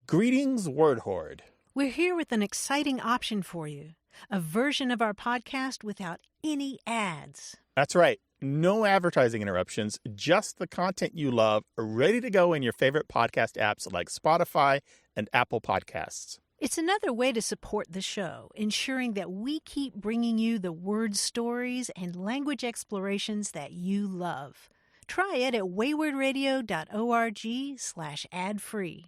Greetings, Word Horde. We're here with an exciting option for you, a version of our podcast without any ads. That's right. No advertising interruptions, just the content you love, ready to go in your favorite podcast apps like Spotify and Apple Podcasts. It's another way to support the show, ensuring that we keep bringing you the word stories and language explorations that you love. Try it at waywardradio.org/ad-free.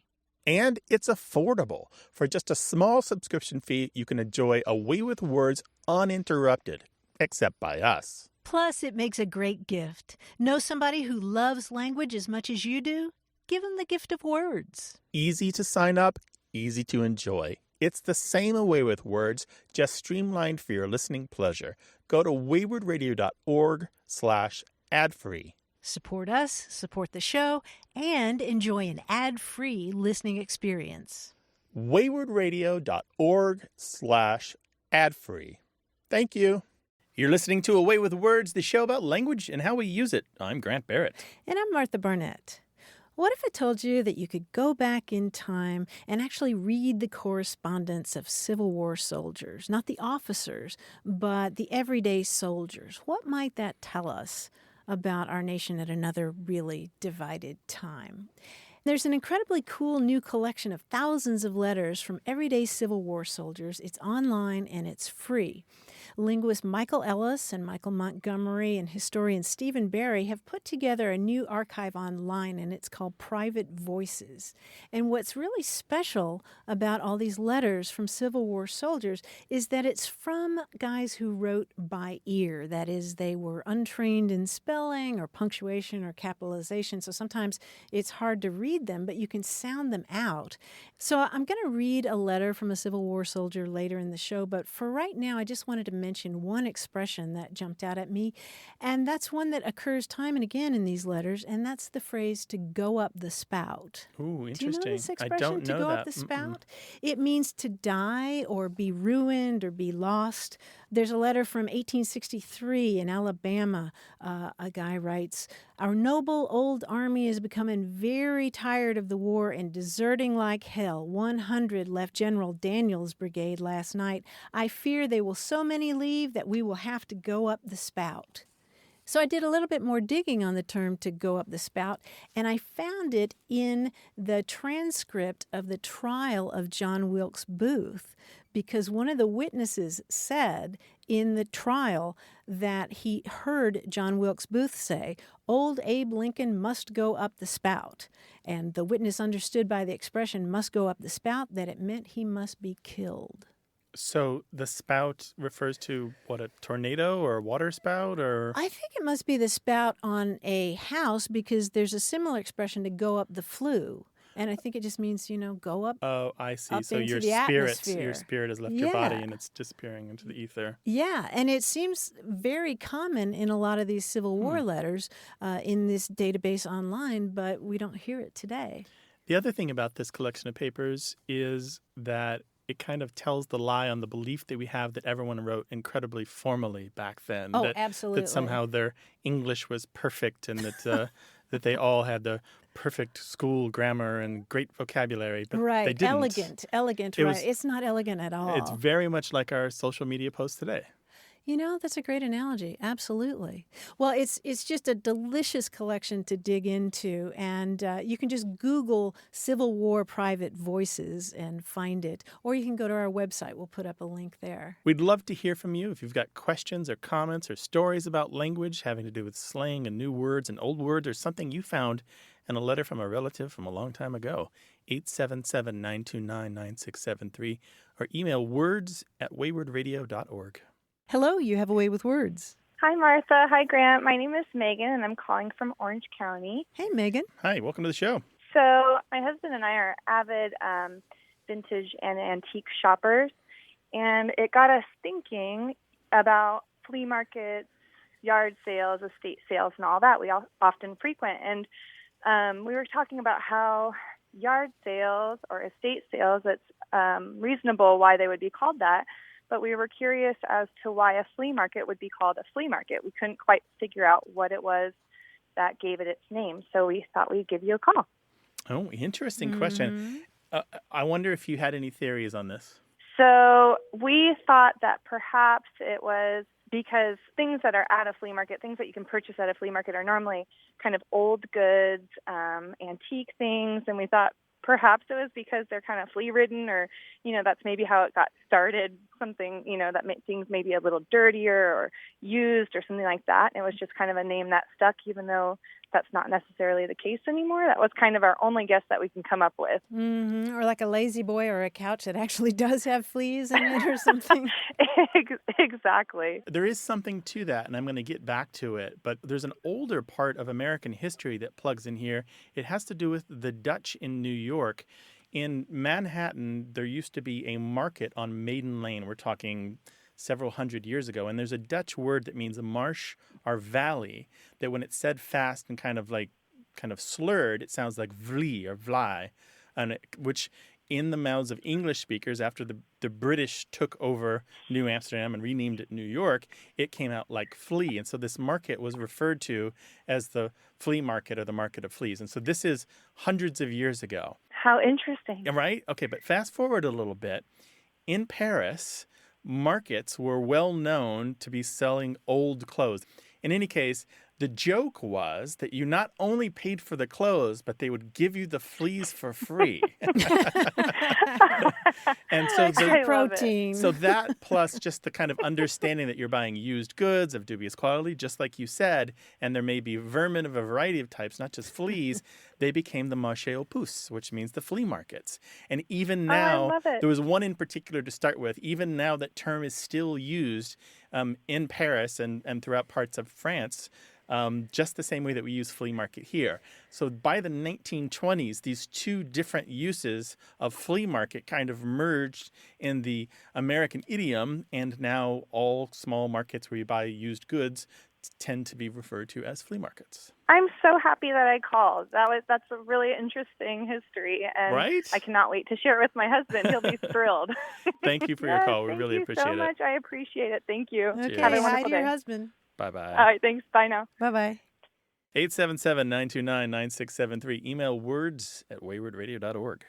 And it's affordable. For just a small subscription fee, you can enjoy Away with Words uninterrupted, except by us. Plus, it makes a great gift. Know somebody who loves language as much as you do? Give them the gift of words. Easy to sign up, easy to enjoy. It's the same Away with Words, just streamlined for your listening pleasure. Go to waywardradio.org/ad-free. Support us, support the show, and enjoy an ad-free listening experience. waywardradio.org/ad-free. Thank you. You're listening to Away with Words, the show about language and how we use it. I'm Grant Barrett. And I'm Martha Barnett. What if I told you that you could go back in time and actually read the correspondence of Civil War soldiers, not the officers, but the everyday soldiers? What might that tell us about our nation at another really divided time? There's an incredibly cool new collection of thousands of letters from everyday Civil War soldiers. It's online and it's free. Linguist Michael Ellis and Michael Montgomery and historian Stephen Barry have put together a new archive online, and it's called Private Voices. And what's really special about all these letters from Civil War soldiers is that it's from guys who wrote by ear. That is, they were untrained in spelling or punctuation or capitalization, so sometimes it's hard to read them, but you can sound them out. So I'm going to read a letter from a Civil War soldier later in the show, but for right now, I just wanted to mention one expression that jumped out at me, and that's one that occurs time and again in these letters, and that's the phrase to go up the spout. Ooh, interesting. Do you know this expression, I don't know to go that. up the spout? It means to die or be ruined or be lost. There's a letter from 1863 in Alabama. A guy writes, "Our noble old army is becoming very tired of the war and deserting like hell. 100 left General Daniel's brigade last night. I fear they will so many leave that we will have to go up the spout." So I did a little bit more digging on the term to go up the spout, and I found it in the transcript of the trial of John Wilkes Booth, because one of the witnesses said in the trial that he heard John Wilkes Booth say, "Old Abe Lincoln must go up the spout." And the witness understood by the expression "must go up the spout" that it meant he must be killed. So the spout refers to, what, a tornado or a water spout? Or I think it must be the spout on a house, because there's a similar expression to go up the flue. And I think it just means, go up. Oh, I see. Up So into your the atmosphere. your spirit has left your body Yeah. and it's disappearing into the ether. Yeah, and it seems very common in a lot of these Civil War letters in this database online, but we don't hear it today. The other thing about this collection of papers is that it kind of tells the lie on the belief that we have that everyone wrote incredibly formally back then. Oh, that, absolutely. That somehow their English was perfect and that that they all had the perfect school grammar and great vocabulary, but right. they didn't. Elegant, right. It's not elegant at all. It's very much like our social media posts today. That's a great analogy. Absolutely. Well, it's just a delicious collection to dig into, and you can just Google Civil War Private Voices and find it, or you can go to our website. We'll put up a link there. We'd love to hear from you if you've got questions or comments or stories about language having to do with slang and new words and old words, or something you found in a letter from a relative from a long time ago. 877-929-9673, or email words@waywardradio.org. Hello, you have a way with words. Hi, Martha. Hi, Grant. My name is Megan, and I'm calling from Orange County. Hey, Megan. Hi, welcome to the show. So my husband and I are avid vintage and antique shoppers, and it got us thinking about flea markets, yard sales, estate sales, and all that we all often frequent. And we were talking about how yard sales or estate sales, it's reasonable why they would be called that, but we were curious as to why a flea market would be called a flea market. We couldn't quite figure out what it was that gave it its name, so we thought we'd give you a call. Oh, interesting question. I wonder if you had any theories on this. So we thought that perhaps it was because things that are at a flea market, things that you can purchase at a flea market, are normally kind of old goods, antique things, and we thought perhaps it was because they're kind of flea-ridden, or, that's maybe how it got started, something, that made things maybe a little dirtier or used or something like that. And it was just kind of a name that stuck, even though that's not necessarily the case anymore. That was kind of our only guess that we can come up with. Mm-hmm. Or like a lazy boy or a couch that actually does have fleas in it or something. Exactly. There is something to that, and I'm going to get back to it, but there's an older part of American history that plugs in here. It has to do with the Dutch in New York. In Manhattan, there used to be a market on Maiden Lane. We're talking several hundred years ago, and there's a Dutch word that means a marsh or valley that when it's said fast and kind of slurred, it sounds like vlie or vlie, which in the mouths of English speakers, after the British took over New Amsterdam and renamed it New York, it came out like flea. And so this market was referred to as the flea market or the market of fleas. And so this is hundreds of years ago. How interesting. Right? Okay, but fast forward a little bit. In Paris, markets were well known to be selling old clothes. In any case, the joke was that you not only paid for the clothes, but they would give you the fleas for free. And so protein. So that plus just the kind of understanding that you're buying used goods of dubious quality, just like you said, and there may be vermin of a variety of types, not just fleas, they became the marché aux puces, which means the flea markets. And even now, I love it. there was one in particular to start with, even now that term is still used in Paris and throughout parts of France, just the same way that we use flea market here. So by the 1920s, these two different uses of flea market kind of merged in the American idiom, and now all small markets where you buy used goods tend to be referred to as flea markets. I'm so happy that I called. That's a really interesting history, and right? I cannot wait to share it with my husband. He'll be thrilled. Thank you for your call. We really appreciate it. Thank you so much. I appreciate it. Thank you. Okay, Have a wonderful hi to day. your husband. Bye-bye. All right, thanks. Bye now. Bye-bye. 877-929-9673. Email words@waywardradio.org.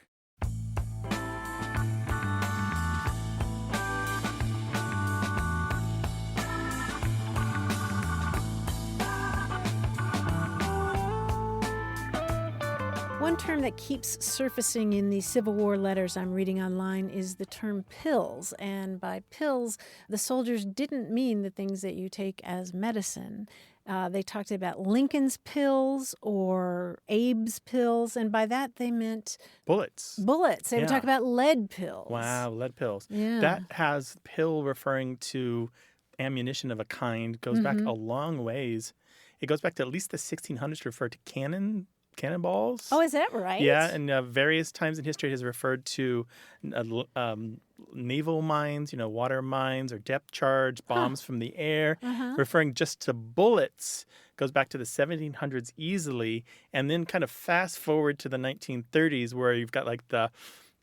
One term that keeps surfacing in the Civil War letters I'm reading online is the term pills. And by pills, the soldiers didn't mean the things that you take as medicine. They talked about Lincoln's pills or Abe's pills, and by that they meant bullets. They would talk about lead pills. Wow, lead pills. Yeah. That has pill referring to ammunition of a kind, goes back a long ways. It goes back to at least the 1600s to refer to cannonballs. Oh, is that right? Yeah, and various times in history it has referred to naval mines, water mines or depth charge, bombs from the air, referring just to bullets. Goes back to the 1700s easily, and then kind of fast forward to the 1930s where you've got like the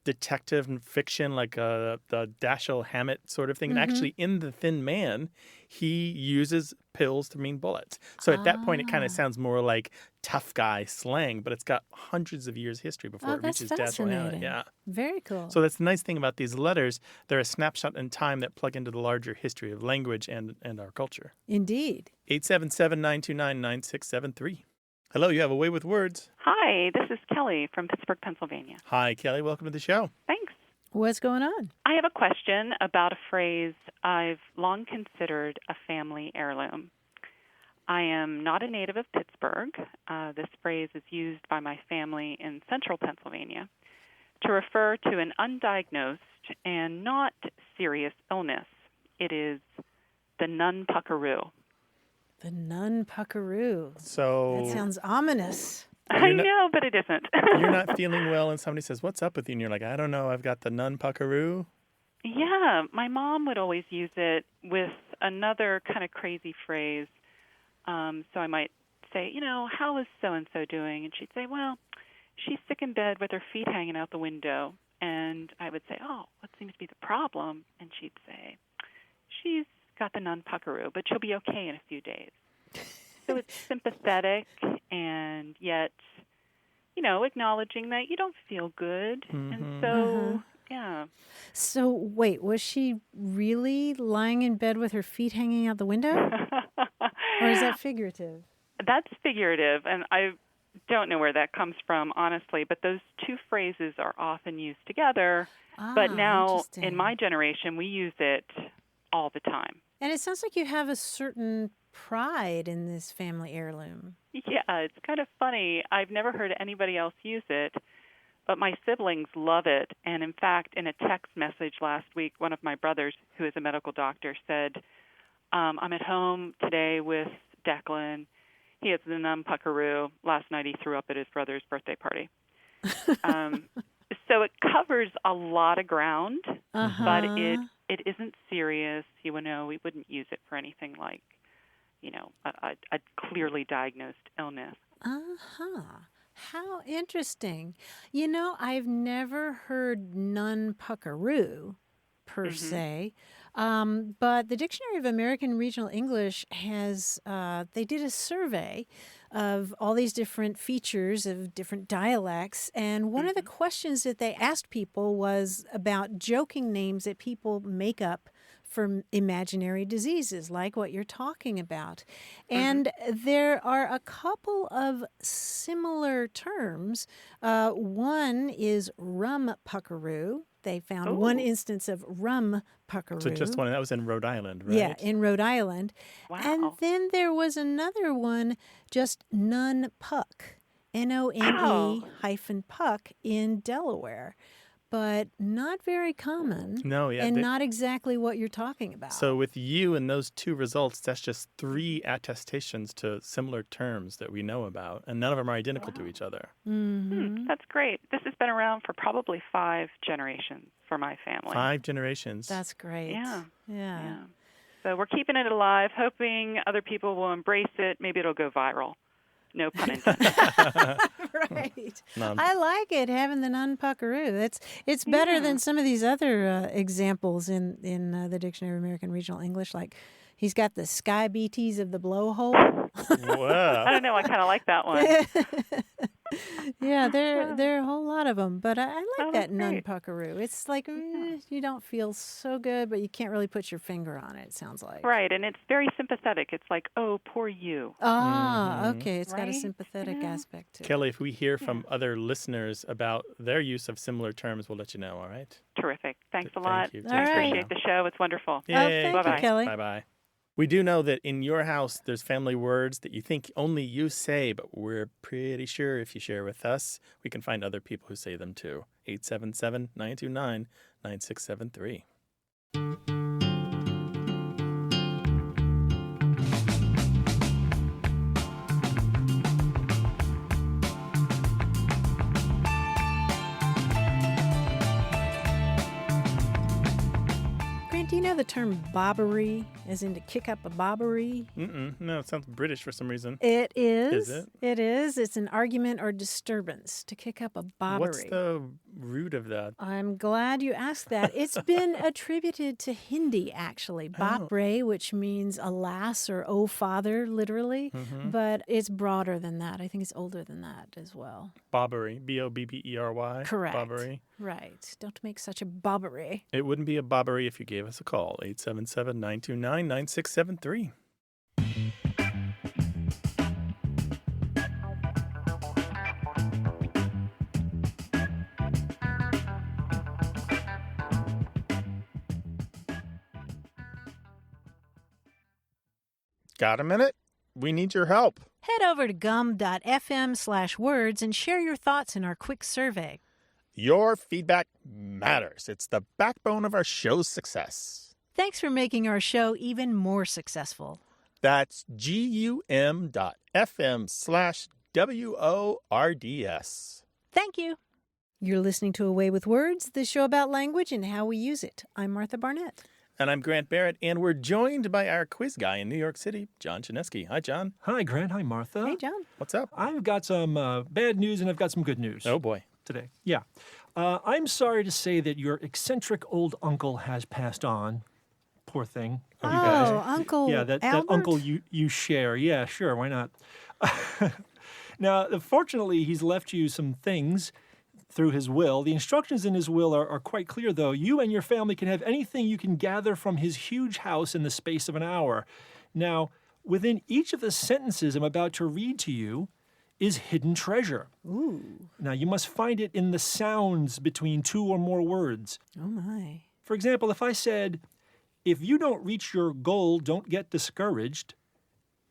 detective and fiction, like the Dashiell Hammett sort of thing. And actually in The Thin Man, he uses pills to mean bullets. So at that point, it kind of sounds more like tough guy slang, but it's got hundreds of years history before it reaches Dashiell Hammett. Yeah. Very cool. So that's the nice thing about these letters. They're a snapshot in time that plug into the larger history of language and our culture. Indeed. 877-929-9673. Hello, you have a way with words. Hi, this is Kelly from Pittsburgh, Pennsylvania. Hi, Kelly. Welcome to the show. Thanks. What's going on? I have a question about a phrase I've long considered a family heirloom. I am not a native of Pittsburgh. This phrase is used by my family in central Pennsylvania to refer to an undiagnosed and not serious illness. It is the nun puckaroo. The nun puckaroo. So that sounds ominous. I know, but it isn't. You're not feeling well and somebody says, "What's up with you?" And you're like, "I don't know. I've got the nun puckaroo." Yeah, my mom would always use it with another kind of crazy phrase. So I might say, how is so-and-so doing? And she'd say, well, she's sick in bed with her feet hanging out the window. And I would say, oh, what seems to be the problem? And she'd say, she's got the nun puckaroo, but she'll be okay in a few days. So it's sympathetic and yet, acknowledging that you don't feel good. And so, yeah. So, wait, was she really lying in bed with her feet hanging out the window? Or is that figurative? That's figurative, and I don't know where that comes from, honestly, but those two phrases are often used together. But now, in my generation, we use it all the time. And it sounds like you have a certain pride in this family heirloom. Yeah, it's kind of funny. I've never heard anybody else use it, but my siblings love it. And in fact, in a text message last week, one of my brothers, who is a medical doctor, said, I'm at home today with Declan. He has the nunpuckaroo. Last night he threw up at his brother's birthday party. So it covers a lot of ground, but it isn't serious. We wouldn't use it for anything like, a clearly diagnosed illness. How interesting. I've never heard nunpuckaroo per se. But the Dictionary of American Regional English has, they did a survey of all these different features of different dialects. And one of the questions that they asked people was about joking names that people make up for imaginary diseases, like what you're talking about. And there are a couple of similar terms. One is rumpuckaroo. They found one instance of rumpuckaroo. So just one, that was in Rhode Island, right? Yeah, in Rhode Island. Wow. And then there was another one, just nunpuck, None-puck in Delaware. But not very common. No, yeah. And not exactly what you're talking about. So with you and those two results, that's just 3 attestations to similar terms that we know about, and none of them are identical to each other. That's great. This has been around for probably 5 generations for my family. 5 generations. That's great. Yeah. So we're keeping it alive, hoping other people will embrace it. Maybe it'll go viral. No pun intended. Right. I like it, having the nunpuckaroo. It's better than some of these other examples in the Dictionary of American Regional English, like he's got the sky BTs of the blowhole. Wow. I don't know. I kind of like that one. Yeah, there are a whole lot of them, but I like that great. nunpuckaroo. It's like you don't feel so good, but you can't really put your finger on it, it sounds like. Right, and it's very sympathetic. It's like, oh, poor you. Okay, it's got a Right? sympathetic aspect to it. Kelly, if we hear from other listeners about their use of similar terms, we'll let you know, all right? Terrific. Thanks a Thank lot. you. I All right. appreciate the show. It's wonderful. Yay. Thank you, Bye-bye. Kelly. Bye-bye. We do know that in your house, there's family words that you think only you say, but we're pretty sure if you share with us, we can find other people who say them too. 877-929-9673. Grant, do you know the term bobbery, as in to kick up a bobbery? No, it sounds British for some reason. It is. Is it? It is. It's an argument or disturbance, to kick up a bobbery. What's the root of that? I'm glad you asked that. It's been attributed to Hindi, actually. Bobbery, which means alas or oh father, literally. But it's broader than that. I think it's older than that as well. Bobbery. Bobbery. Correct. Bobbery. Right. Don't make such a bobbery. It wouldn't be a bobbery if you gave us a call. 877-929-9673. Got a minute? We need your help. Head over to gum.fm/words and share your thoughts in our quick survey. Your feedback matters. It's the backbone of our show's success. Thanks for making our show even more successful. That's gum.fm/WORDS. Thank you. You're listening to Away with Words, the show about language and how we use it. I'm Martha Barnett. And I'm Grant Barrett, and we're joined by our quiz guy in New York City, John Chinesky. Hi, John. Hi, Grant. Hi, Martha. Hey, John. What's up? I've got some bad news and I've got some good news Oh, boy. today. Yeah. I'm sorry to say that your eccentric old uncle has passed on. Poor thing. Oh, You guys. Uncle Yeah, that Albert? uncle you share. Yeah, sure. Why not? Now, fortunately, he's left you some things through his will. The instructions in his will are quite clear, though. You and your family can have anything you can gather from his huge house in the space of an hour. Now, within each of the sentences I'm about to read to you is hidden treasure. Ooh. Now, you must find it in the sounds between two or more words. Oh, my. For example, if I said, if you don't reach your goal, don't get discouraged,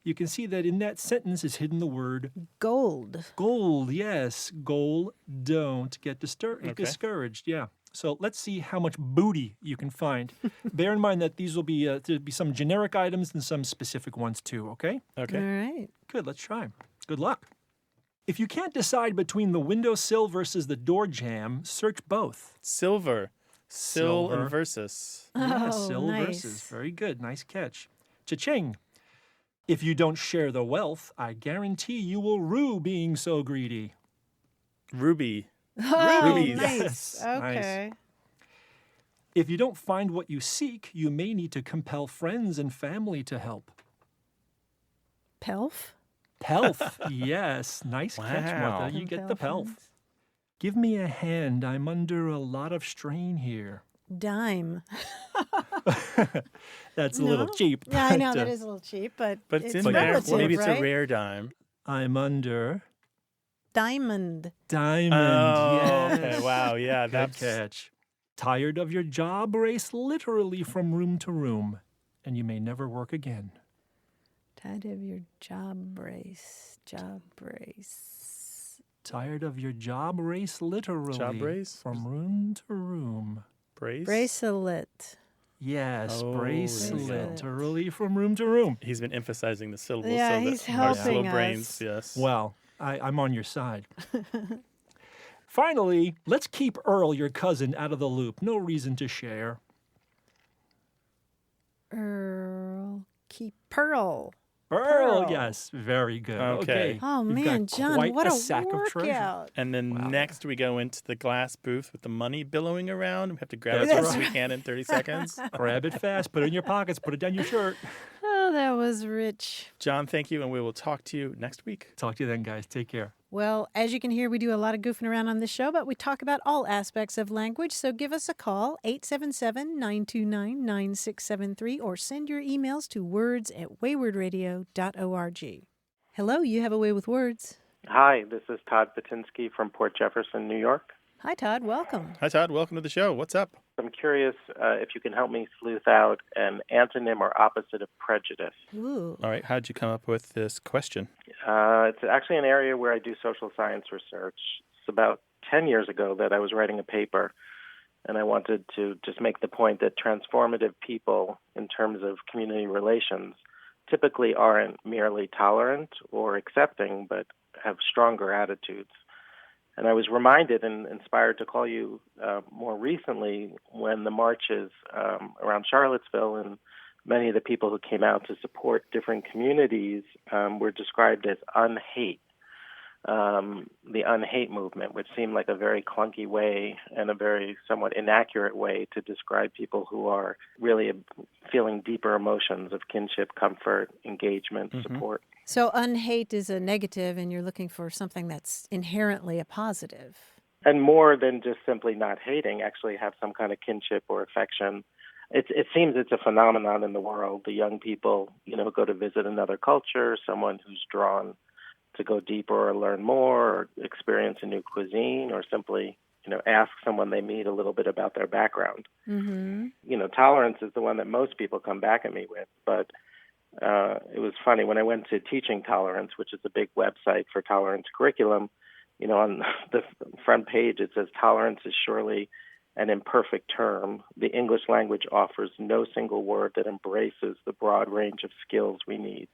you can see that in that sentence is hidden the word Gold. gold. Yes, goal, don't get Okay. discouraged. Yeah. So let's see how much booty you can find. Bear in mind that these will be there'll be some generic items and some specific ones too. Okay. Okay. All right. Good. Let's try. Good luck. If you can't decide between the windowsill versus the door jamb, search both. Silver. Sill Silver. and versus. Yeah, Oh, sill nice. versus. Very good. Nice catch. Cha-ching. If you don't share the wealth, I guarantee you will rue being so greedy. Ruby. Oh, Rubies. nice. Yes, nice. Okay. If you don't find what you seek, you may need to compel friends and family to help. Pelf? Pelf. Yes. Nice catch, Wow. Martha. You get the Compel pelf. friends. Give me a hand. I'm under a lot of strain here. Dime. That's a little No? cheap. Yeah, I know but, that is a little cheap, but But it's in But there. relative, Maybe it's right? a rare dime. I'm under Diamond. diamond. Oh, Yes. okay. Wow. Yeah. Good That's catch. Tired of your job? Race literally from room to room, and you may never work again. Tired of your job brace. Job brace. Tired of your job? Race literally Job race? from room to room. brace. Bracelet. Yes, Oh, bracelet. bracelet. Literally from room to room. He's been emphasizing the syllables Yeah, so he's that our slow helping brains, us. yes. Well, I'm on your side. Finally, let's keep Earl, your cousin, out of the loop. No reason to share. Earl. Keep Pearl. Earl, Pearl. yes, very good. Okay. Oh, We've man, got John, quite what a a sack of treasure. workout. And then Wow. next we go into the glass booth with the money billowing around. We have to grab That's it as fast as right. we can in 30 seconds. Grab it fast, put it in your pockets, put it down your shirt. Oh, that was rich. John, thank you, and we will talk to you next week. Talk to you then, guys. Take care. Well, as you can hear, we do a lot of goofing around on this show, but we talk about all aspects of language. So give us a call, 877-929-9673, or send your emails to words@waywardradio.org. Hello, you have a way with words. Hi, this is Todd Patinsky from Port Jefferson, New York. Hi, Todd. Welcome. Hi, Todd. Welcome to the show. What's up? I'm curious if you can help me sleuth out an antonym or opposite of prejudice. Ooh. All right. How'd you come up with this question? It's actually an area where I do social science research. It's about 10 years ago that I was writing a paper, and I wanted to just make the point that transformative people, in terms of community relations, typically aren't merely tolerant or accepting, but have stronger attitudes. And I was reminded and inspired to call you more recently when the marches around Charlottesville and many of the people who came out to support different communities were described as Unhate, the Unhate movement, which seemed like a very clunky way and a very somewhat inaccurate way to describe people who are really feeling deeper emotions of kinship, comfort, engagement, support. So unhate is a negative, and you're looking for something that's inherently a positive. And more than just simply not hating, actually have some kind of kinship or affection. It seems it's a phenomenon in the world. The young people, go to visit another culture, someone who's drawn to go deeper or learn more or experience a new cuisine or simply, ask someone they meet a little bit about their background. Mm-hmm. Tolerance is the one that most people come back at me with, but it was funny when I went to Teaching Tolerance, which is a big website for tolerance curriculum. On the front page it says tolerance is surely an imperfect term. The English language offers no single word that embraces the broad range of skills we need.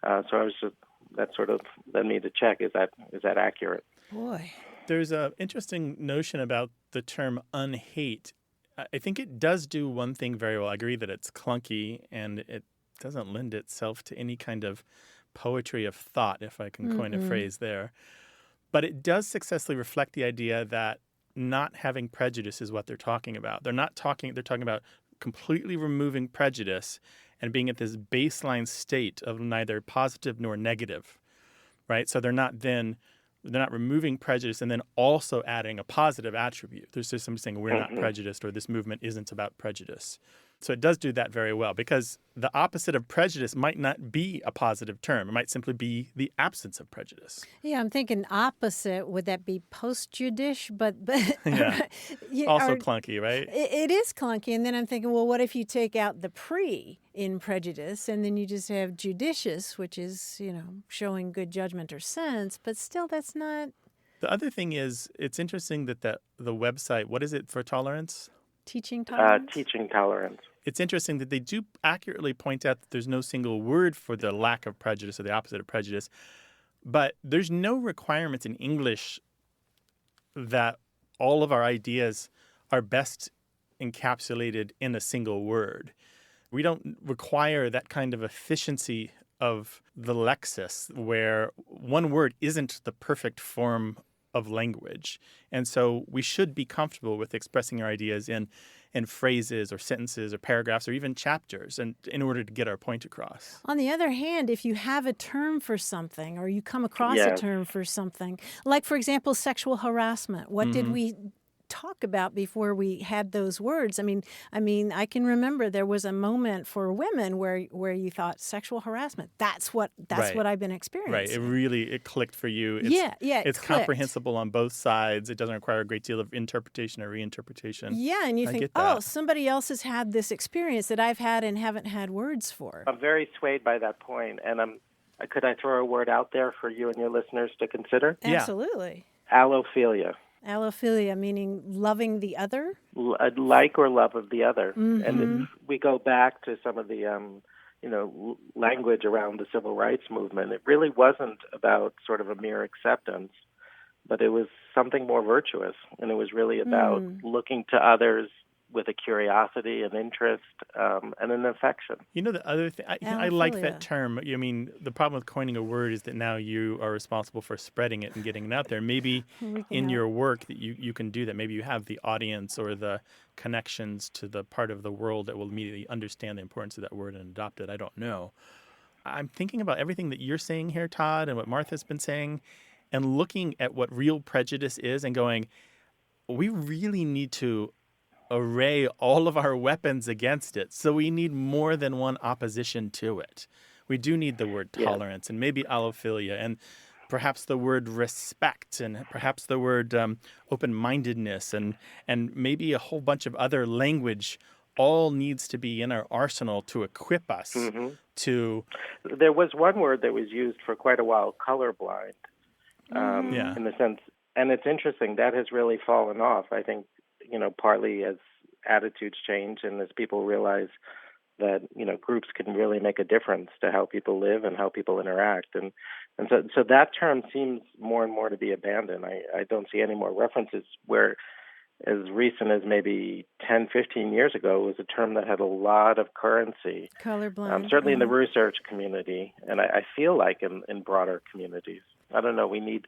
So I was just that sort of led me to check: is that accurate? Boy. There's an interesting notion about the term unhate. I think it does do one thing very well. I agree that it's clunky and it doesn't lend itself to any kind of poetry of thought, if I can coin a phrase there. But it does successfully reflect the idea that not having prejudice is what they're talking about. They're talking about completely removing prejudice and being at this baseline state of neither positive nor negative. right? So they're not removing prejudice and then also adding a positive attribute. There's just somebody saying we're not prejudiced or this movement isn't about prejudice. So it does do that very well because the opposite of prejudice might not be a positive term. It might simply be the absence of prejudice. Yeah, I'm thinking opposite. Would that be post-judice? But Yeah. Also clunky, right? It is clunky. And then I'm thinking, well, what if you take out the pre in prejudice and then you just have judicious, which is, showing good judgment or sense, but still that's not... The other thing is, it's interesting that the website, what is it for tolerance? Teaching tolerance? Teaching tolerance. It's interesting that they do accurately point out that there's no single word for the lack of prejudice or the opposite of prejudice, but there's no requirement in English that all of our ideas are best encapsulated in a single word. We don't require that kind of efficiency of the lexis where one word isn't the perfect form of language. And so we should be comfortable with expressing our ideas in phrases or sentences or paragraphs or even chapters and in order to get our point across. On the other hand, if you have a term for something or you come across a term for something, like, for example, sexual harassment, what did we talk about before we had those words? I mean, I can remember there was a moment for women where you thought sexual harassment. That's what I've been experiencing. Right. It clicked for you. It's, It's comprehensible on both sides. It doesn't require a great deal of interpretation or reinterpretation. Yeah, and you think, somebody else has had this experience that I've had and haven't had words for. I'm very swayed by that point, and could I throw a word out there for you and your listeners to consider? Absolutely. Allophilia. Allophilia, meaning loving the other? Like or love of the other. And if we go back to some of the, language around the civil rights movement, it really wasn't about sort of a mere acceptance, but it was something more virtuous. And it was really about looking to others with a curiosity, an interest, and an affection. The other thing, I like that term. I mean, the problem with coining a word is that now you are responsible for spreading it and getting it out there. Maybe in your work that you can do that. Maybe you have the audience or the connections to the part of the world that will immediately understand the importance of that word and adopt it. I don't know. I'm thinking about everything that you're saying here, Todd, and what Martha's been saying, and looking at what real prejudice is and going, we really need to array all of our weapons against it. So we need more than one opposition to it. We do need the word tolerance and maybe allophilia and perhaps the word respect and perhaps the word open-mindedness and maybe a whole bunch of other language all needs to be in our arsenal to equip us to... There was one word that was used for quite a while, colorblind, in the sense, and it's interesting, that has really fallen off. I think partly as attitudes change and as people realize that, groups can really make a difference to how people live and how people interact. And so that term seems more and more to be abandoned. I don't see any more references where as recent as maybe 10, 15 years ago, it was a term that had a lot of currency. Colorblind. Certainly in the research community, and I feel like in broader communities. I don't know, we need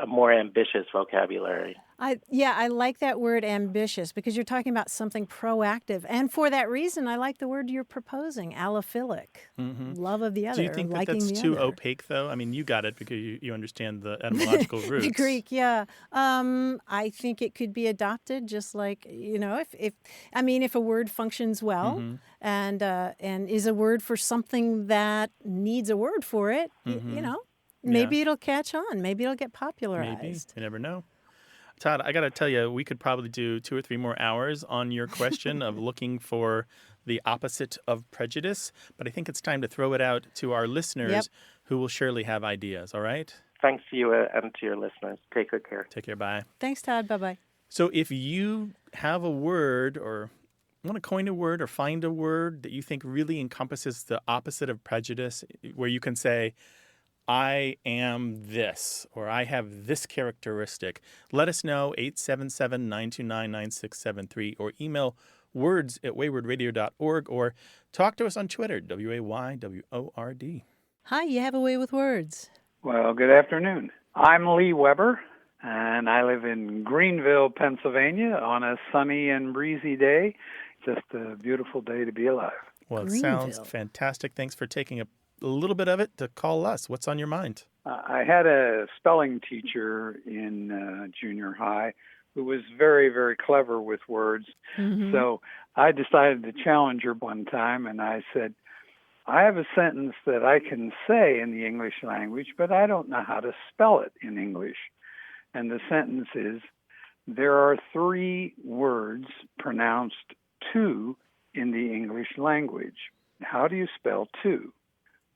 a more ambitious vocabulary. I like that word ambitious because you're talking about something proactive. And for that reason, I like the word you're proposing, allophilic, love of the other. Do you think that's too opaque, though? I mean, you got it because you understand the etymological roots. The Greek, yeah. I think it could be adopted just like, if a word functions well and is a word for something that needs a word for it, maybe it'll catch on. Maybe it'll get popularized. Maybe. You never know. Todd, I got to tell you, we could probably do 2 or 3 more hours on your question of looking for the opposite of prejudice. But I think it's time to throw it out to our listeners who will surely have ideas. All right? Thanks to you and to your listeners. Take good care. Take care. Bye. Thanks, Todd. Bye-bye. So if you have a word or want to coin a word or find a word that you think really encompasses the opposite of prejudice, where you can say, I am this, or I have this characteristic, let us know, 877-929-9673, or email words@waywardradio.org, or talk to us on Twitter, WAYWORD. Hi, you have a way with words. Well, good afternoon. I'm Lee Weber, and I live in Greenville, Pennsylvania, on a sunny and breezy day. Just a beautiful day to be alive. Well, it sounds fantastic. Thanks for taking a a little bit of it to call us. What's on your mind? I had a spelling teacher in junior high who was very, very clever with words. Mm-hmm. So I decided to challenge her one time, and I said, I have a sentence that I can say in the English language, but I don't know how to spell it in English. And the sentence is, there are 3 words pronounced two in the English language. How do you spell two?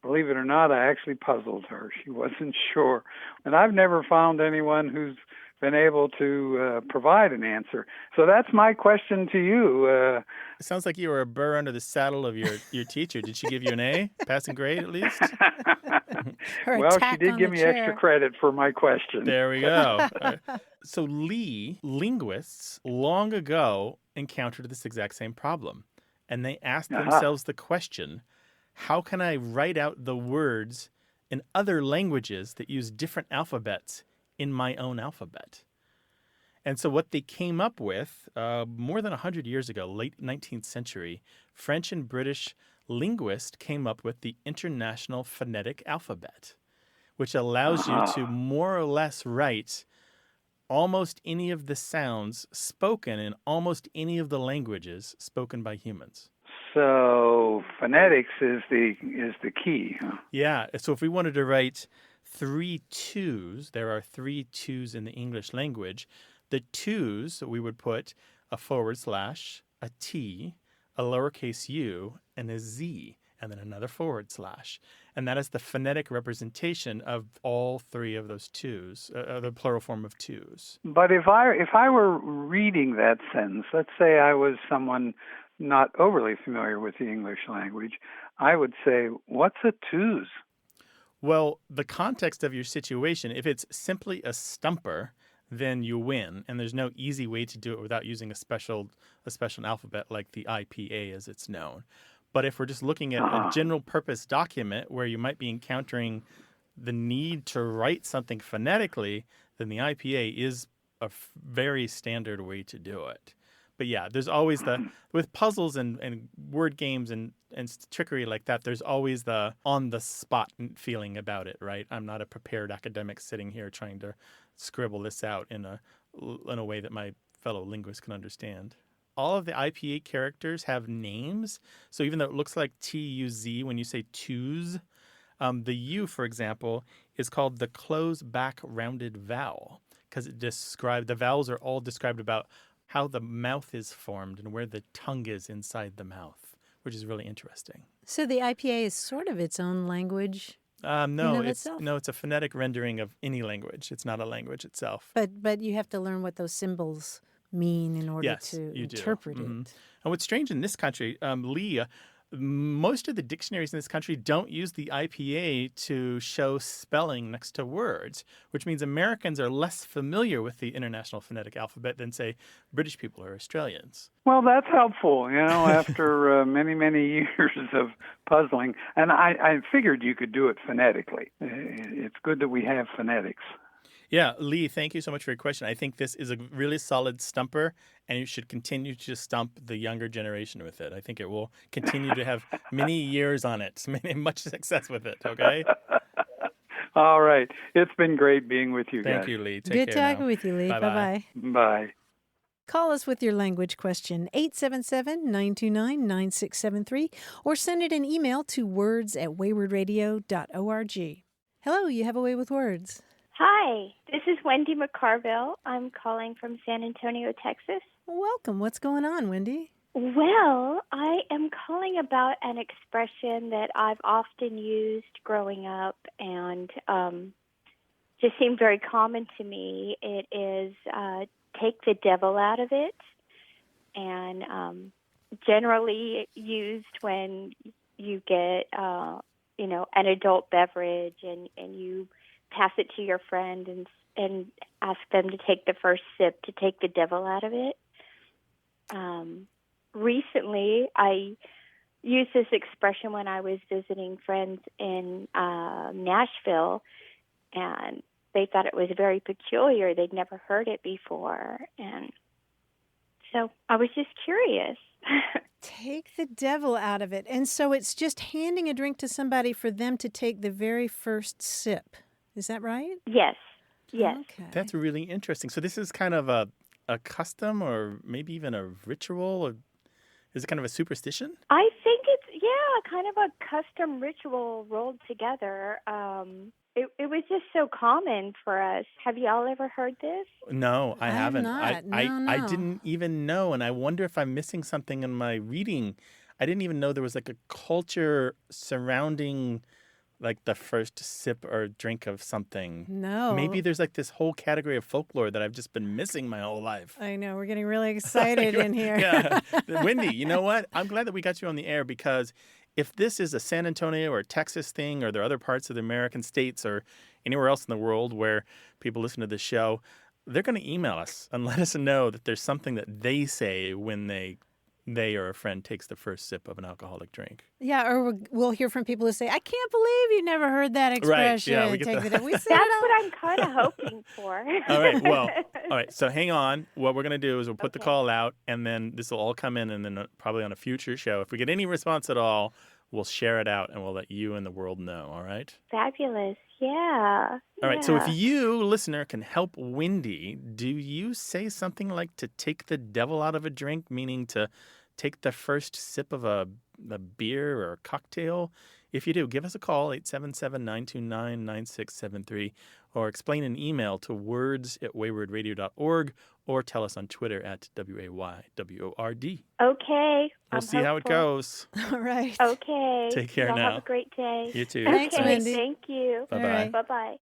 Believe it or not, I actually puzzled her. She wasn't sure. And I've never found anyone who's been able to provide an answer. So that's my question to you. It sounds like you were a burr under the saddle of your teacher. Did she give you an A? Passing grade, at least? Well, she did give me extra credit for my question. There we go. So Lee, linguists, long ago encountered this exact same problem. And they asked themselves the question, how can I write out the words in other languages that use different alphabets in my own alphabet? And so what they came up with more than 100 years ago, late 19th century, French and British linguists came up with the International Phonetic Alphabet, which allows you to more or less write almost any of the sounds spoken in almost any of the languages spoken by humans. So phonetics is the key, huh? Yeah. So if we wanted to write 3 twos, there are 3 twos in the English language. The twos, we would put a /, a T, a lowercase u, and a Z, and then another /. And that is the phonetic representation of all 3 of those twos, the plural form of twos. But if I were reading that sentence, let's say I was someone not overly familiar with the English language, I would say, what's a twos? Well, the context of your situation, if it's simply a stumper, then you win. And there's no easy way to do it without using a special alphabet like the IPA as it's known. But if we're just looking at a general purpose document where you might be encountering the need to write something phonetically, then the IPA is a very standard way to do it. But yeah, there's always with puzzles and word games and trickery like that, there's always the on-the-spot feeling about it, right? I'm not a prepared academic sitting here trying to scribble this out in a way that my fellow linguists can understand. All of the IPA characters have names. So even though it looks like T-U-Z when you say twos, the U, for example, is called the closed back rounded vowel because the vowels are all described about how the mouth is formed and where the tongue is inside the mouth, which is really interesting. So the IPA is sort of its own language. No, it's a phonetic rendering of any language. It's not a language itself. But you have to learn what those symbols mean in order to interpret it. And what's strange in this country, Lee, most of the dictionaries in this country don't use the IPA to show spelling next to words, which means Americans are less familiar with the International Phonetic Alphabet than, say, British people or Australians. Well, that's helpful, after many, many years of puzzling. And I figured you could do it phonetically. It's good that we have phonetics. Yeah, Lee, thank you so much for your question. I think this is a really solid stumper, and you should continue to stump the younger generation with it. I think it will continue to have many years on it, much success with it, okay? All right. It's been great being with you guys. Thank you, Lee. Take Good care talking now. with you, Lee. Bye-bye. Bye-bye. Bye. Call us with your language question, 877-929-9673, or send it an email to words@waywardradio.org. Hello, you have a way with words. Hi, this is Wendy McCarville. I'm calling from San Antonio, Texas. Welcome. What's going on, Wendy? Well, I am calling about an expression that I've often used growing up and just seemed very common to me. It is take the devil out of it, and generally used when you get, an adult beverage and you pass it to your friend and ask them to take the first sip to take the devil out of it. Recently, I used this expression when I was visiting friends in Nashville, and they thought it was very peculiar. They'd never heard it before. And so I was just curious. Take the devil out of it. And so it's just handing a drink to somebody for them to take the very first sip. Is that right? Yes. Yes. Okay. That's really interesting. So this is kind of a custom or maybe even a ritual? Or is it kind of a superstition? I think it's, kind of a custom ritual rolled together. It was just so common for us. Have you all ever heard this? No, I haven't. not. I No. didn't even know, and I wonder if I'm missing something in my reading. I didn't even know there was like a culture surrounding like the first sip or drink of something. No. Maybe there's like this whole category of folklore that I've just been missing my whole life. I know. We're getting really excited in here. Yeah. Wendy, you know what? I'm glad that we got you on the air because if this is a San Antonio or a Texas thing, or there are other parts of the American states or anywhere else in the world where people listen to this show, they're going to email us and let us know that there's something that they say when they or a friend takes the first sip of an alcoholic drink. Yeah, or we'll hear from people who say, I can't believe you never heard that expression. Right, yeah, we get Take that. the devil. We say That's it what I'm kind of hoping for. All right, well, all right, so hang on. What we're going to do is we'll put the Okay. call out, and then this will all come in, and then probably on a future show, if we get any response at all, we'll share it out, and we'll let you and the world know, all right? Fabulous. Yeah. All right, so if Yeah. you, listener, can help Wendy, do you say something like to take the devil out of a drink, meaning to take the first sip of a beer or a cocktail? If you do, give us a call, 877-929-9673, or explain an email to words@waywardradio.org, or tell us on Twitter at WAYWORD. Okay. We'll I'm see how it hopeful. goes. All right. Okay. Take care Y'all now. have a great day. You too. Thanks, Okay, Wendy. Thank you. Bye-bye. All right. Bye-bye.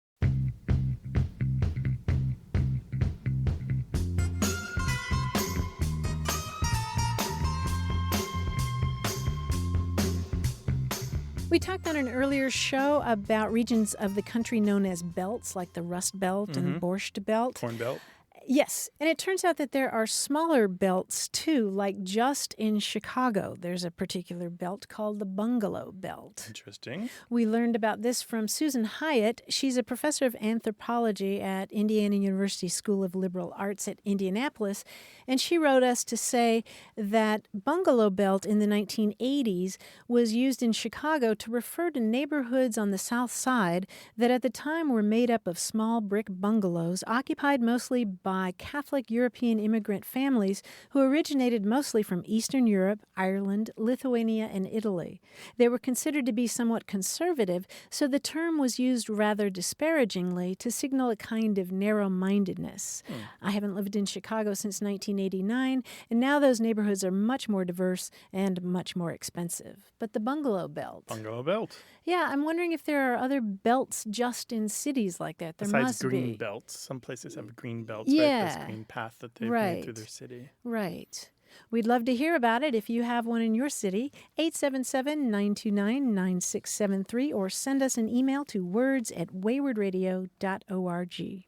We talked on an earlier show about regions of the country known as belts, like the Rust Belt and Borscht Belt. Corn Belt. Yes, and it turns out that there are smaller belts too, like just in Chicago. There's a particular belt called the Bungalow Belt. Interesting. We learned about this from Susan Hyatt. She's a professor of anthropology at Indiana University School of Liberal Arts at Indianapolis, and she wrote us to say that Bungalow Belt in the 1980s was used in Chicago to refer to neighborhoods on the South Side that at the time were made up of small brick bungalows occupied mostly by Catholic European immigrant families who originated mostly from Eastern Europe, Ireland, Lithuania, and Italy. They were considered to be somewhat conservative, so the term was used rather disparagingly to signal a kind of narrow-mindedness. I haven't lived in Chicago since 1989, and now those neighborhoods are much more diverse and much more expensive. But the Bungalow Belt. Bungalow Belt. Yeah, I'm wondering if there are other belts just in cities like that. There Besides must green be. belts. Some places have green belts, right? Yeah. This green path that they've made through Right. their city. Right. We'd love to hear about it if you have one in your city. 877-929-9673, or send us an email to words@waywardradio.org.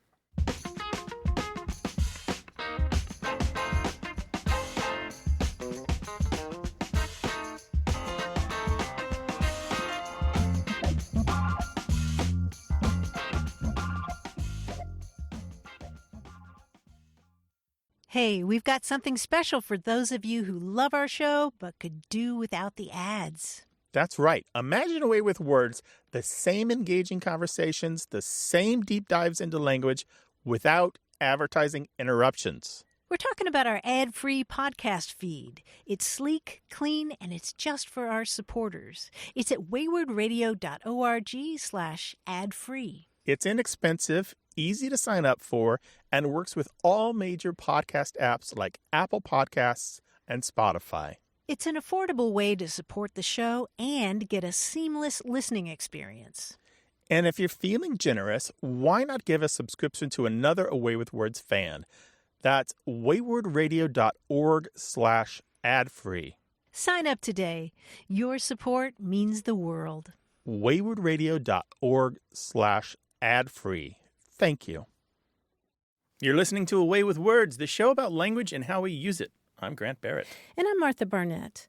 Hey, we've got something special for those of you who love our show but could do without the ads. That's right. Imagine a way with words, the same engaging conversations, the same deep dives into language without advertising interruptions. We're talking about our ad-free podcast feed. It's sleek, clean, and it's just for our supporters. It's at waywardradio.org/ad-free. It's inexpensive, easy to sign up for, and works with all major podcast apps like Apple Podcasts and Spotify. It's an affordable way to support the show and get a seamless listening experience. And if you're feeling generous, why not give a subscription to another Away with Words fan? That's waywardradio.org/ad-free. Sign up today. Your support means the world. waywardradio.org/ad-free. Thank you. You're listening to Away with Words, the show about language and how we use it. I'm Grant Barrett. And I'm Martha Barnett.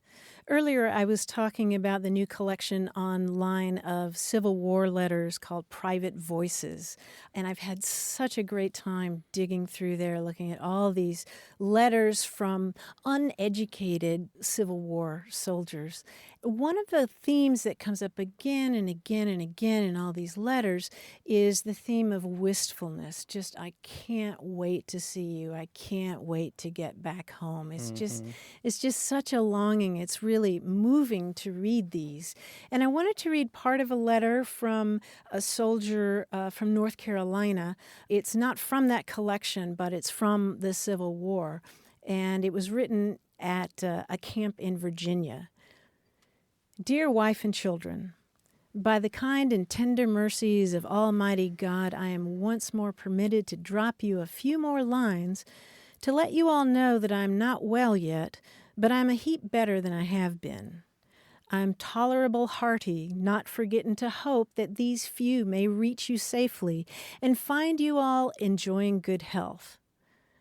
Earlier, I was talking about the new collection online of Civil War letters called Private Voices. And I've had such a great time digging through there, looking at all these letters from uneducated Civil War soldiers. One of the themes that comes up again and again and again in all these letters is the theme of wistfulness. Just, I can't wait to see you. I can't wait to get back home. It's just such a longing. It's really moving to read these. And I wanted to read part of a letter from a soldier from North Carolina. It's not from that collection, but it's from the Civil War. And it was written at a camp in Virginia. Dear wife and children, by the kind and tender mercies of Almighty God, I am once more permitted to drop you a few more lines to let you all know that I am not well yet, but I'm a heap better than I have been. I'm tolerable hearty, not forgetting to hope that these few may reach you safely and find you all enjoying good health.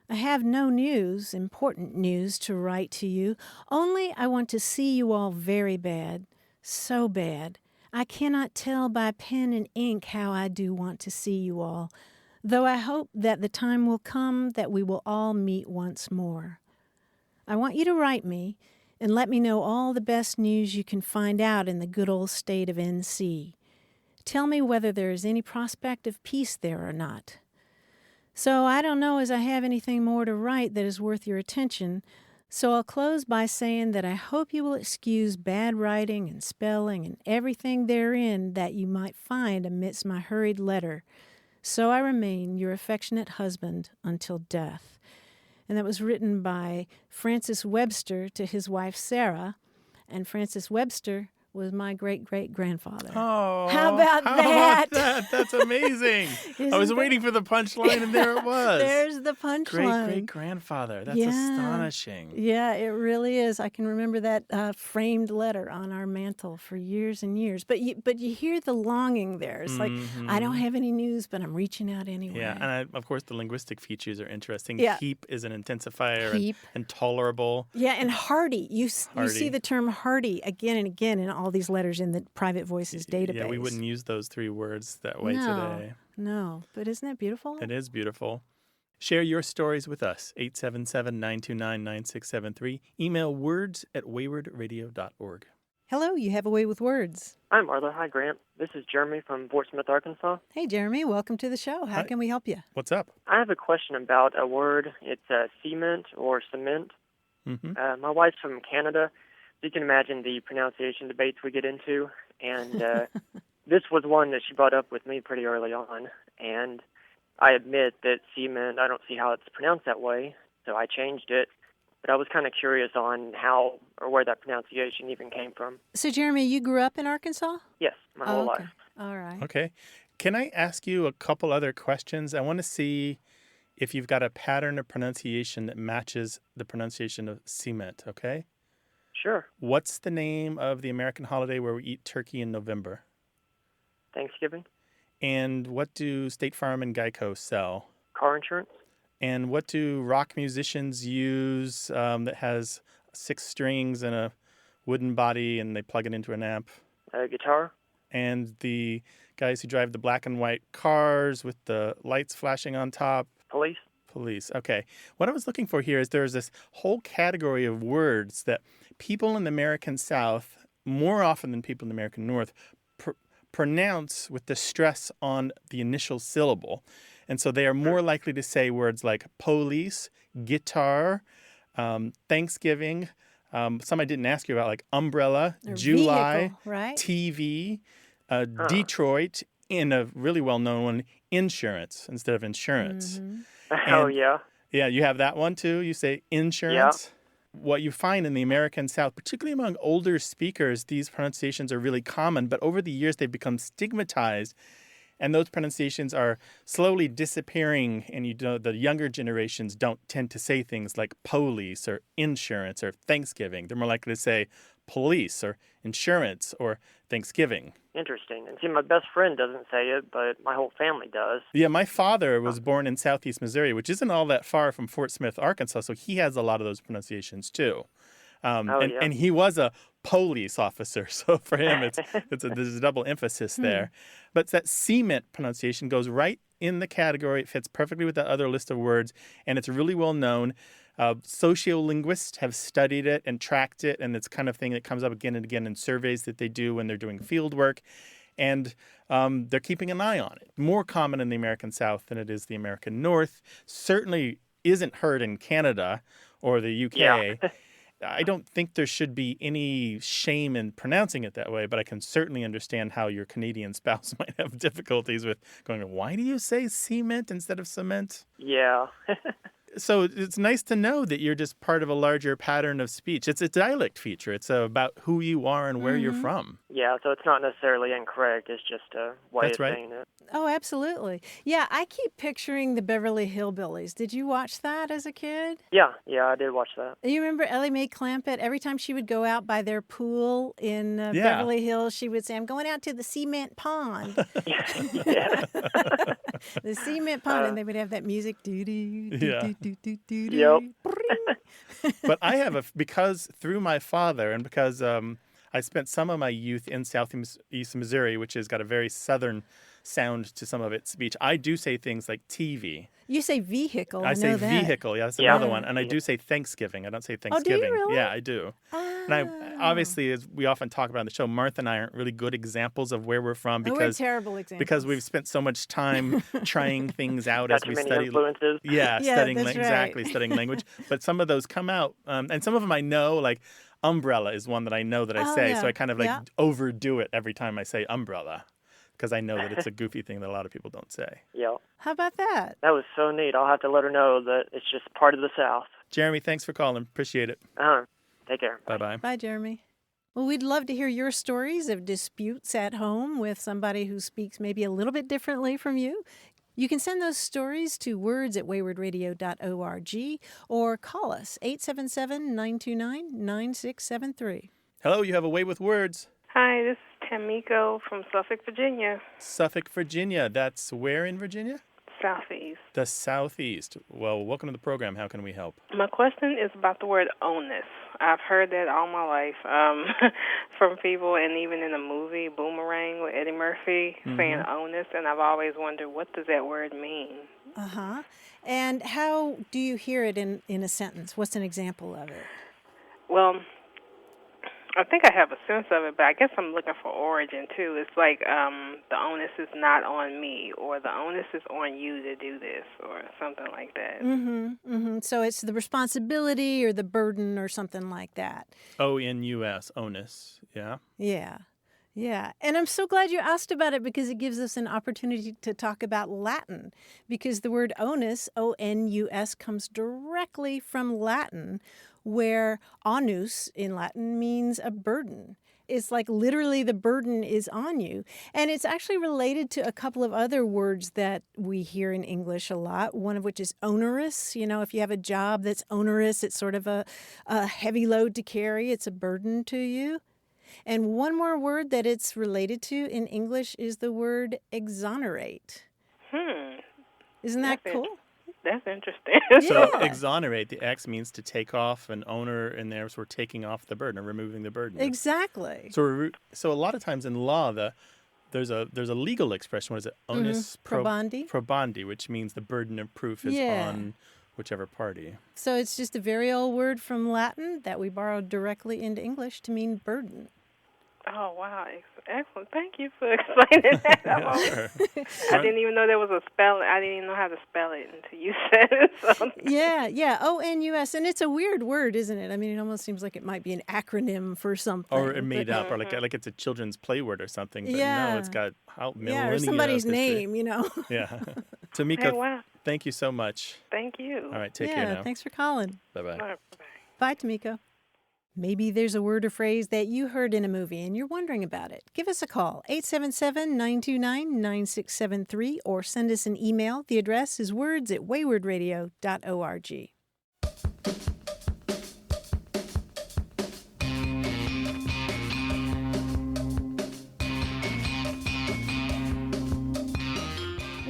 I have no news, important news, to write to you, only I want to see you all very bad, so bad. I cannot tell by pen and ink how I do want to see you all, though I hope that the time will come that we will all meet once more. I want you to write me and let me know all the best news you can find out in the good old state of NC. Tell me whether there is any prospect of peace there or not. So I don't know as I have anything more to write that is worth your attention, so I'll close by saying that I hope you will excuse bad writing and spelling and everything therein that you might find amidst my hurried letter. So I remain your affectionate husband until death. And that was written by Francis Webster to his wife Sarah, and Francis Webster was my great-great-grandfather. Oh, how about that? That's amazing. I was waiting for the punchline, and there it was. There's the punchline. Great-great-grandfather. That's astonishing. Yeah, it really is. I can remember that framed letter on our mantle for years and years. But you hear the longing there. It's like, I don't have any news, but I'm reaching out anyway. Yeah, and of course the linguistic features are interesting. Yeah. Heap is an intensifier and tolerable. Yeah, and hearty. You see the term hearty again and again in all these letters in the Private Voices database. Yeah, we wouldn't use those three words that way today. No, but isn't it beautiful? It is beautiful. Share your stories with us, 877-929-9673. Email words@waywardradio.org. Hello, you have a way with words. Hi, Martha. Hi, Grant. This is Jeremy from Fort Smith, Arkansas. Hey, Jeremy. Welcome to the show. How can we help you? What's up? I have a question about a word. It's cement or cement. Mm-hmm. My wife's from Canada. You can imagine the pronunciation debates we get into, and this was one that she brought up with me pretty early on, and I admit that cement, I don't see how it's pronounced that way, so I changed it, but I was kind of curious on how or where that pronunciation even came from. So, Jeremy, you grew up in Arkansas? Yes, my whole life. All right. Okay. Can I ask you a couple other questions? I want to see if you've got a pattern of pronunciation that matches the pronunciation of cement, okay? Sure. What's the name of the American holiday where we eat turkey in November? Thanksgiving. And what do State Farm and Geico sell? Car insurance. And what do rock musicians use that has 6 strings and a wooden body and they plug it into an amp? Guitar. And the guys who drive the black and white cars with the lights flashing on top? Police. Police. Okay. What I was looking for here is there's this whole category of words that people in the American South, more often than people in the American North, pronounce with the stress on the initial syllable. And so they are more likely to say words like police, guitar, Thanksgiving, some I didn't ask you about, like umbrella, Or July, vehicle, right? TV, Detroit, and a really well-known one, insurance instead of insurance. Mm-hmm. Oh, yeah. Yeah, you have that one too? You say insurance? Yeah. What you find in the American South, particularly among older speakers, these pronunciations are really common, but over the years they've become stigmatized And those pronunciations are slowly disappearing, and the younger generations don't tend to say things like police or insurance or Thanksgiving. They're more likely to say police or insurance or Thanksgiving. Interesting. And see, my best friend doesn't say it, but my whole family does. Yeah, my father was born in southeast Missouri, which isn't all that far from Fort Smith, Arkansas, so he has a lot of those pronunciations too. And he was a police officer, so for him there's a double emphasis there. But that cement pronunciation goes right in the category. It fits perfectly with the other list of words, and it's really well known. Sociolinguists have studied it and tracked it, and it's kind of thing that comes up again and again in surveys that they do when they're doing field work. And they're keeping an eye on it. More common in the American South than it is the American North. Certainly isn't heard in Canada or the UK. Yeah. I don't think there should be any shame in pronouncing it that way, but I can certainly understand how your Canadian spouse might have difficulties with going, why do you say cement instead of cement? Yeah. So it's nice to know that you're just part of a larger pattern of speech. It's a dialect feature. It's about who you are and where you're from. Yeah, so it's not necessarily incorrect. It's just a way of saying it. Oh, absolutely. Yeah, I keep picturing the Beverly Hillbillies. Did you watch that as a kid? Yeah, I did watch that. You remember Ellie Mae Clampett? Every time she would go out by their pool in Beverly Hills, she would say, I'm going out to the cement pond. The cement pond, and they would have that music. Yep. But I have because through my father and because I spent some of my youth in southeast Missouri, which has got a very southern sound to some of its speech. I do say things like TV. You say vehicle. I say know that. vehicle. Yeah, that's another one. And I do say Thanksgiving. I don't say Thanksgiving. Oh, do you really? Yeah, I do. And I obviously, as we often talk about on the show, Martha and I aren't really good examples of where we're from we're terrible examples. Because we've spent so much time trying things out as we study. Influences. Yeah, studying that's exactly right. studying language. But some of those come out, and some of them I know, like umbrella is one that I know that I say, so I kind of overdo it every time I say umbrella. Because I know that it's a goofy thing that a lot of people don't say. Yeah. How about that? That was so neat. I'll have to let her know that it's just part of the South. Jeremy, thanks for calling. Appreciate it. Take care. Bye-bye. Bye, Jeremy. Well, we'd love to hear your stories of disputes at home with somebody who speaks maybe a little bit differently from you. You can send those stories to words@waywardradio.org or call us 877-929-9673. Hello, you have a way with words. Hi, this is Tamiko from Suffolk, Virginia. Suffolk, Virginia. That's where in Virginia? Southeast. The Southeast. Well, welcome to the program. How can we help? My question is about the word onus. I've heard that all my life from people, and even in the movie Boomerang with Eddie Murphy saying onus, and I've always wondered, what does that word mean? Uh-huh. And how do you hear it in a sentence? What's an example of it? Well, I think I have a sense of it, but I guess I'm looking for origin, too. It's like the onus is not on me, or the onus is on you to do this, or something like that. So it's the responsibility or the burden or something like that. O-N-U-S, onus, yeah? Yeah. And I'm so glad you asked about it because it gives us an opportunity to talk about Latin, because the word onus, O-N-U-S, comes directly from Latin, where onus in Latin means a burden. It's like literally the burden is on you. And it's actually related to a couple of other words that we hear in English a lot, one of which is onerous. You know, if you have a job that's onerous, it's sort of a heavy load to carry. It's a burden to you. And one more word that it's related to in English is the word exonerate. Isn't that cool? That's interesting. So exonerate, the X means to take off, an owner in there, so we're taking off the burden or removing the burden. Exactly. So a lot of times in law, there's a legal expression. What is it? Onus probandi. Probandi, which means the burden of proof is on whichever party. So it's just a very old word from Latin that we borrowed directly into English to mean burden. Oh, wow. Excellent. Thank you for explaining that. Sure. I didn't even know there was a spell. I didn't even know how to spell it until you said it. So. Yeah. O-N-U-S. And it's a weird word, isn't it? I mean, it almost seems like it might be an acronym for something. Or made up, or like it's a children's play word or something. But no, it's got millennia or somebody's of history. name, you know. Yeah. Tamika, Hey, wow. thank you so much. Thank you. All right, take care now. Thanks for calling. Bye-bye. Bye. Bye, Tamiko. Maybe there's a word or phrase that you heard in a movie and you're wondering about it. Give us a call, 877-929-9673, or send us an email. The address is words@waywardradio.org.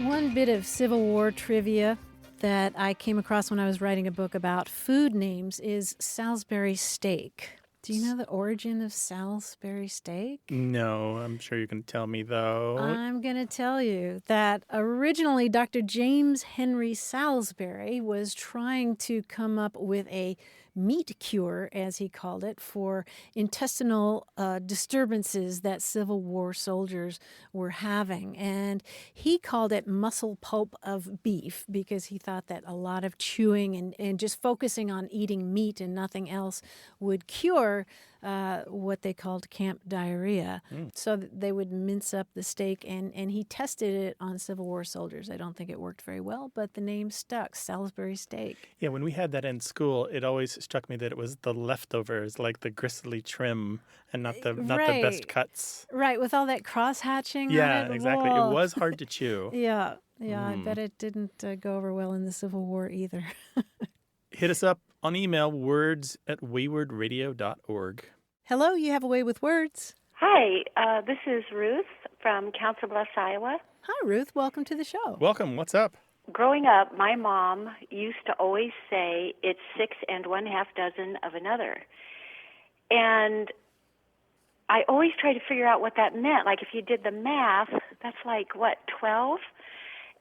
One bit of Civil War trivia that I came across when I was writing a book about food names is Salisbury steak. Do you know the origin of Salisbury steak? No, I'm sure you can tell me, though. I'm going to tell you that originally Dr. James Henry Salisbury was trying to come up with a meat cure, as he called it, for intestinal disturbances that Civil War soldiers were having. And he called it muscle pulp of beef because he thought that a lot of chewing and just focusing on eating meat and nothing else would cure what they called camp diarrhea. So that they would mince up the steak, and he tested it on Civil War soldiers. I don't think it worked very well, but the name stuck, Salisbury steak. Yeah, when we had that in school, it always struck me that it was the leftovers, like the gristly trim, and not the best cuts. Right, with all that cross-hatching Yeah, on it. exactly. Whoa. It was hard to chew. Yeah, I bet it didn't go over well in the Civil War either. Hit us up on email, words@waywardradio.org. Hello, you have a way with words. Hi, this is Ruth from Council Bluffs, Iowa. Hi, Ruth. Welcome to the show. Welcome. What's up? Growing up, my mom used to always say, it's 6 1/2 dozen of another. And I always tried to figure out what that meant. Like, if you did the math, that's like, 12?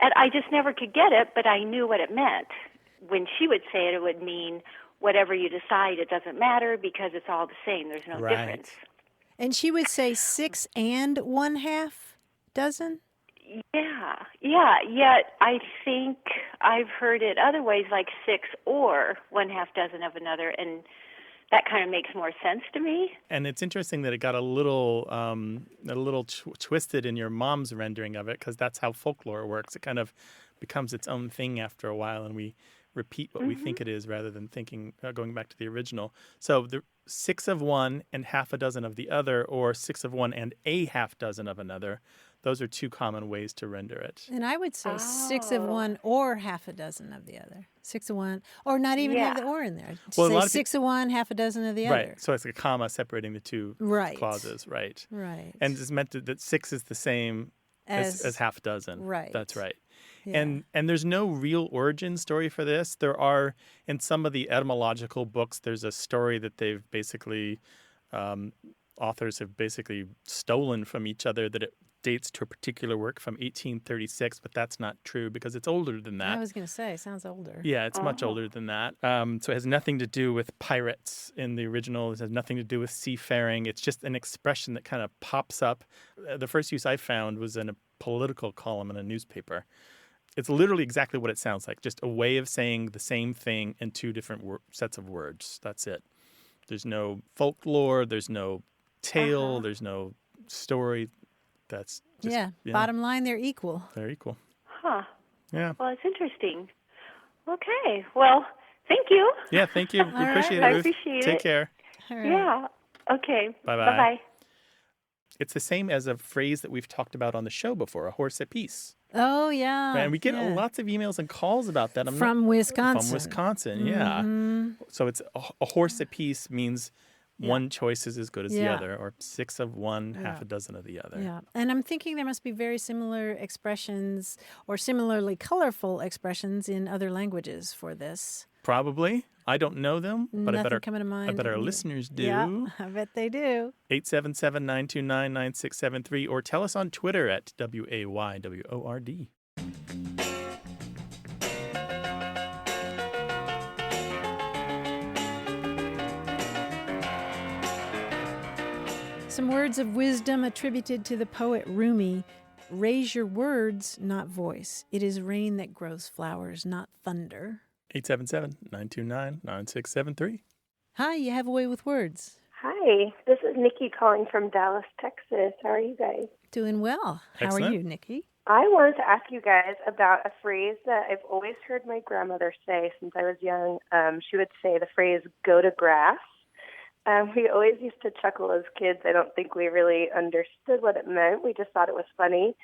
And I just never could get it, but I knew what it meant. When she would say it, it would mean whatever you decide, it doesn't matter because it's all the same. There's no difference. And she would say 6 1/2 dozen? Yeah. Yet I think I've heard it other ways, like 6 or 1/2 dozen of another, and that kind of makes more sense to me. And it's interesting that it got a little twisted in your mom's rendering of it, because that's how folklore works. It kind of becomes its own thing after a while, and we repeat what we think it is rather than thinking, going back to the original. So the 6 of one and 1/2 dozen of the other, or 6 of one and a 1/2 dozen of another. Those are two common ways to render it. And I would say 6 of one or 1/2 dozen of the other. 6 of one, or not even have the or in there. Well, say 6 of one, 1/2 dozen of the other. Right. So it's a comma separating the two clauses. Right. Right. And it's meant that 6 is the same as 1/2 dozen. Right. That's right. Yeah. And there's no real origin story for this. There are, in some of the etymological books, there's a story that they've basically, authors have basically stolen from each other, that it dates to a particular work from 1836, but that's not true because it's older than that. I was going to say, it sounds older. Yeah, it's much older than that. So it has nothing to do with pirates in the original. It has nothing to do with seafaring. It's just an expression that kind of pops up. The first use I found was in a political column in a newspaper. It's literally exactly what it sounds like, just a way of saying the same thing in two different sets of words. That's it. There's no folklore. There's no tale. There's no story. That's just, bottom line, they're equal. They're equal. Huh. Yeah. Well, it's interesting. Okay. Well, thank you. Yeah, thank you. We appreciate it, I Ruth. appreciate it. Take care. All right. Yeah. Okay. Bye-bye. Bye-bye. It's the same as a phrase that we've talked about on the show before, a horse apiece. Oh, yeah. And we get lots of emails and calls about that. From Wisconsin. From Wisconsin, yeah. So it's a horse apiece means one choice is as good as the other, or 6 of one, 1/2 dozen of the other. Yeah. And I'm thinking there must be very similar expressions or similarly colorful expressions in other languages for this. Probably. I don't know them, but Nothing coming to mind. I bet our listeners do. Yeah, I bet they do. 877-929-9673, or tell us on Twitter at WAYWORD. Some words of wisdom attributed to the poet Rumi. Raise your words, not voice. It is rain that grows flowers, not thunder. 877-929-9673. Hi, you have a way with words. Hi, this is Nikki calling from Dallas, Texas. How are you guys? Doing well. How Excellent. are you, Nikki? I wanted to ask you guys about a phrase that I've always heard my grandmother say since I was young. She would say the phrase, go to grass. We always used to chuckle as kids. I don't think we really understood what it meant. We just thought it was funny.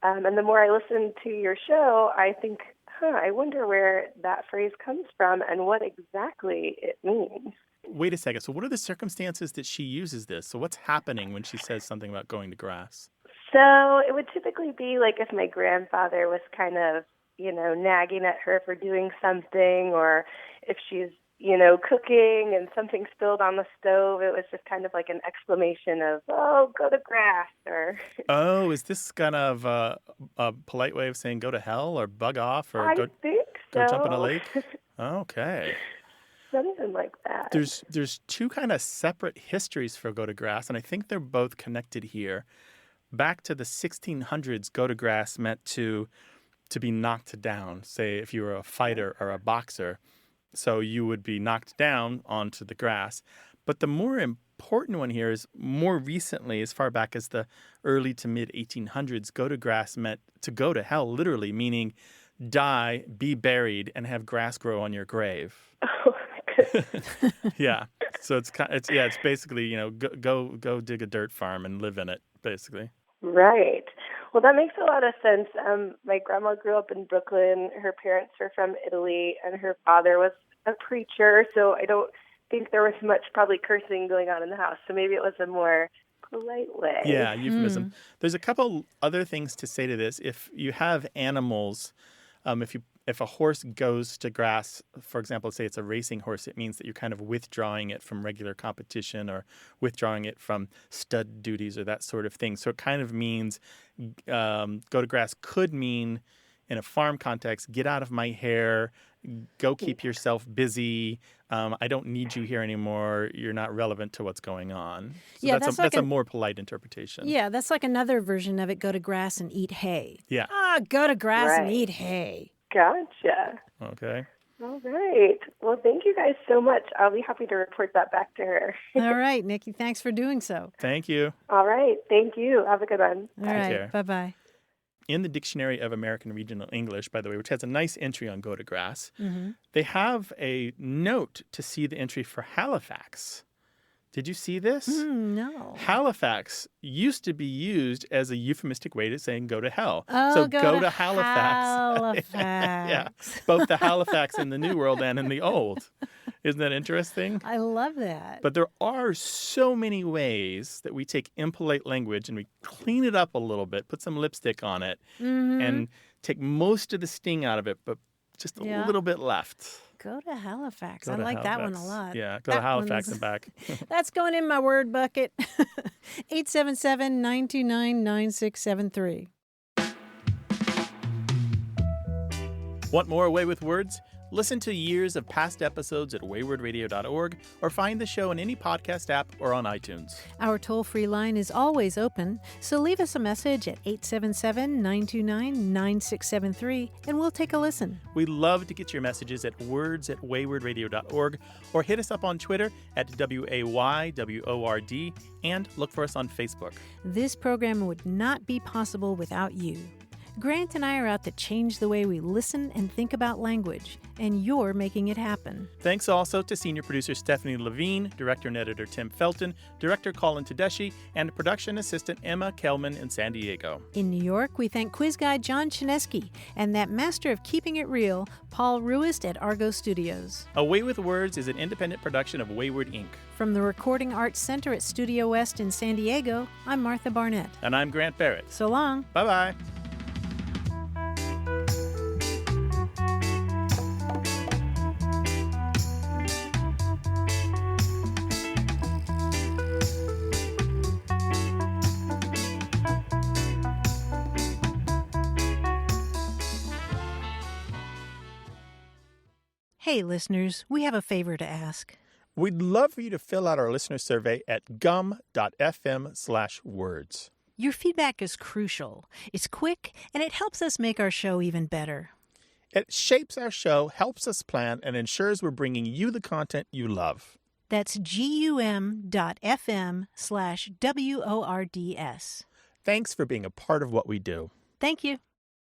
And the more I listen to your show, I think, I wonder where that phrase comes from and what exactly it means. Wait a second. So what are the circumstances that she uses this? So what's happening when she says something about going to grass? So it would typically be like if my grandfather was kind of, nagging at her for doing something, or if she's, cooking and something spilled on the stove, it was just kind of like an exclamation of, oh, go to grass, or... Oh, is this kind of a polite way of saying go to hell or bug off or I think so. go jump in a lake? Okay. Something like that. There's two kind of separate histories for go to grass, and I think they're both connected here. Back to the 1600s, go to grass meant to be knocked down. Say if you were a fighter or a boxer, so you would be knocked down onto the grass. But the more important one here is more recently, as far back as the early to mid 1800s, go to grass meant to go to hell, literally, meaning die, be buried, and have grass grow on your grave. Oh my goodness. Yeah. So it's basically, go dig a dirt farm and live in it, basically. Right. Well, that makes a lot of sense. My grandma grew up in Brooklyn. Her parents were from Italy, and her father was a preacher, so I don't think there was much probably cursing going on in the house. So maybe it was a more polite way. Yeah, euphemism. There's a couple other things to say to this. If you have animals, if a horse goes to grass, for example, say it's a racing horse, it means that you're kind of withdrawing it from regular competition or withdrawing it from stud duties or that sort of thing. So it kind of means go to grass could mean, in a farm context, get out of my hair, go keep yourself busy. I don't need you here anymore. You're not relevant to what's going on. So that's a more polite interpretation. Yeah, that's like another version of it, go to grass and eat hay. Yeah. Go to grass and eat hay. Gotcha. Okay. All right. Well, thank you guys so much. I'll be happy to report that back to her. All right, Nikki, thanks for doing so. Thank you. All right. Thank you. Have a good one. All right. Bye-bye. In the Dictionary of American Regional English, by the way, which has a nice entry on go to grass, they have a note to see the entry for Halifax. Did you see this? No. Halifax used to be used as a euphemistic way to saying go to hell. Oh, so go to Halifax. Halifax. Yeah, both the Halifax in the New World and in the Old. Isn't that interesting? I love that. But there are so many ways that we take impolite language and we clean it up a little bit, put some lipstick on it, and take most of the sting out of it, but just a little bit left. Go to Halifax. I like that one a lot. Yeah, go to Halifax and back. That's going in my word bucket. 877-929-9673. Want more Away with Words? Listen to years of past episodes at waywardradio.org or find the show in any podcast app or on iTunes. Our toll-free line is always open, so leave us a message at 877-929-9673 and we'll take a listen. We love to get your messages at words@waywardradio.org or hit us up on Twitter at WAYWORD and look for us on Facebook. This program would not be possible without you. Grant and I are out to change the way we listen and think about language, and you're making it happen. Thanks also to senior producer Stephanie Levine, director and editor Tim Felton, director Colin Tedeschi, and production assistant Emma Kelman in San Diego. In New York, we thank quiz guy John Chinesky and that master of keeping it real, Paul Ruist at Argo Studios. Away with Words is an independent production of Wayward Inc. From the Recording Arts Center at Studio West in San Diego, I'm Martha Barnett. And I'm Grant Barrett. So long. Bye-bye. Hey, listeners, we have a favor to ask. We'd love for you to fill out our listener survey at gum.fm/words. Your feedback is crucial. It's quick, and it helps us make our show even better. It shapes our show, helps us plan, and ensures we're bringing you the content you love. That's gum.fm/WORDS. Thanks for being a part of what we do. Thank you.